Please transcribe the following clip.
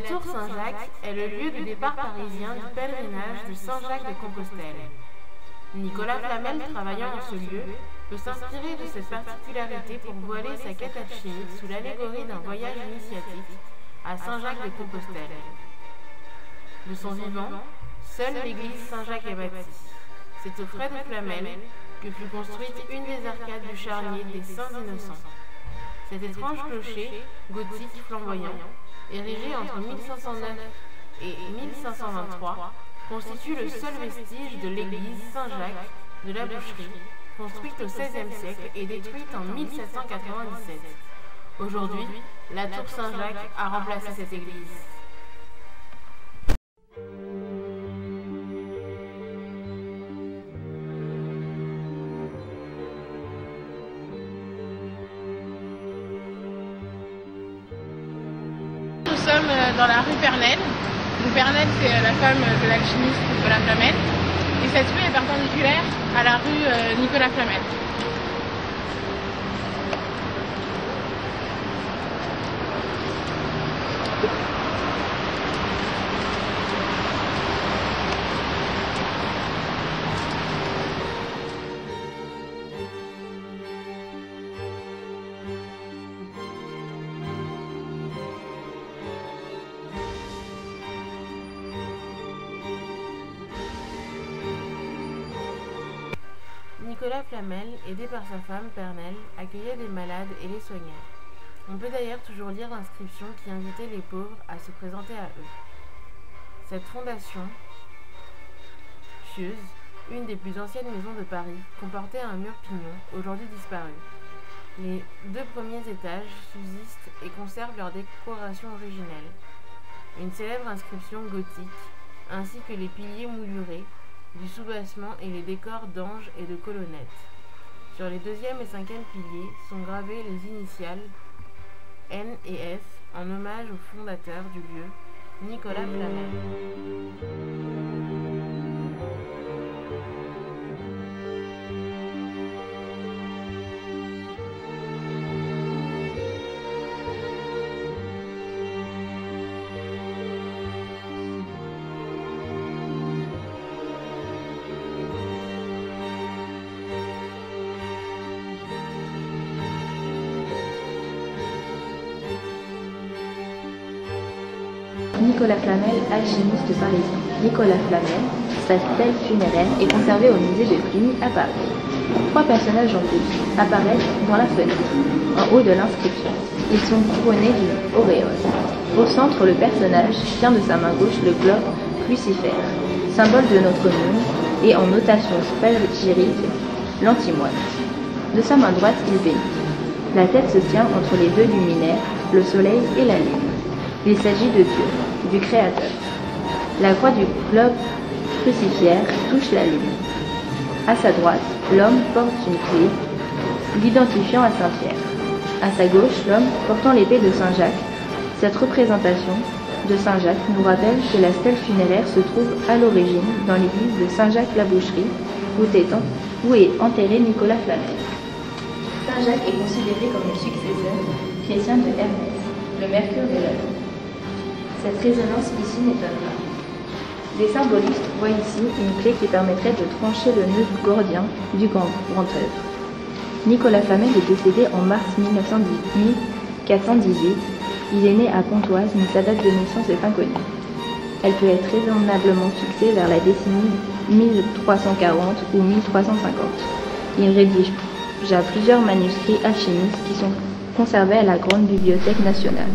tour Saint-Jacques est le lieu de départ parisien du pèlerinage de Saint-Jacques-de-Compostelle. Nicolas Flamel, travaillant en ce lieu, peut s'inspirer de cette particularité pour voiler sa quête alchimique sous l'allégorie d'un voyage initiatique à Saint-Jacques-de-Compostelle. De son vivant, seule l'église Saint-Jacques est bâtie. C'est aux frais de Flamel que fut construite une des arcades du charnier des Saints Innocents. Cet étrange clocher, gothique flamboyant, érigé entre 1509 et 1523, constitue le seul vestige de l'église Saint-Jacques de la Boucherie, construite au XVIe siècle et détruite en 1797. Aujourd'hui, la tour Saint-Jacques a remplacé cette église. Nous sommes dans la rue Pernelle. Pernelle, c'est la femme de l'alchimiste Nicolas Flamel. Et cette rue est perpendiculaire à la rue Nicolas Flamel. Nicolas Flamel, aidé par sa femme Pernelle, accueillait des malades et les soignait. On peut d'ailleurs toujours lire l'inscription qui invitait les pauvres à se présenter à eux. Cette fondation pieuse, une des plus anciennes maisons de Paris, comportait un mur pignon, aujourd'hui disparu. Les deux premiers étages subsistent et conservent leur décoration originelle. Une célèbre inscription gothique, ainsi que les piliers moulurés du soubassement et les décors d'anges et de colonnettes. Sur les deuxième et cinquième piliers sont gravées les initiales N et F en hommage au fondateur du lieu, Nicolas Flamel. Nicolas Flamel, alchimiste parisien. Nicolas Flamel, sa stèle funéraire est conservée au musée de Cluny à Paris. Trois personnages en plus apparaissent dans la fenêtre, en haut de l'inscription. Ils sont couronnés d'une auréole. Au centre, le personnage tient de sa main gauche le globe Lucifère, symbole de notre monde, et en notation spagyrique, l'antimoine. De sa main droite, il bénit. La tête se tient entre les deux luminaires, le soleil et la lune. Il s'agit de Dieu, du Créateur. La croix du globe crucifière touche la lune. À sa droite, l'homme porte une clé, l'identifiant à Saint-Pierre. À sa gauche, l'homme portant l'épée de Saint-Jacques. Cette représentation de Saint-Jacques nous rappelle que la stèle funéraire se trouve à l'origine dans l'église de Saint-Jacques-la-Boucherie, où est enterré Nicolas Flamel. Saint-Jacques est considéré comme le successeur chrétien de Hermès, le mercure de la vie. Cette résonance ici n'étonne pas. Les symbolistes voient ici une clé qui permettrait de trancher le nœud gordien du grand œuvre. Nicolas Flamel est décédé en mars 1418. Il est né à Pontoise, mais sa date de naissance est inconnue. Elle peut être raisonnablement fixée vers la décennie 1340 ou 1350. Il rédigea plusieurs manuscrits alchimistes qui sont conservés à la Grande Bibliothèque nationale.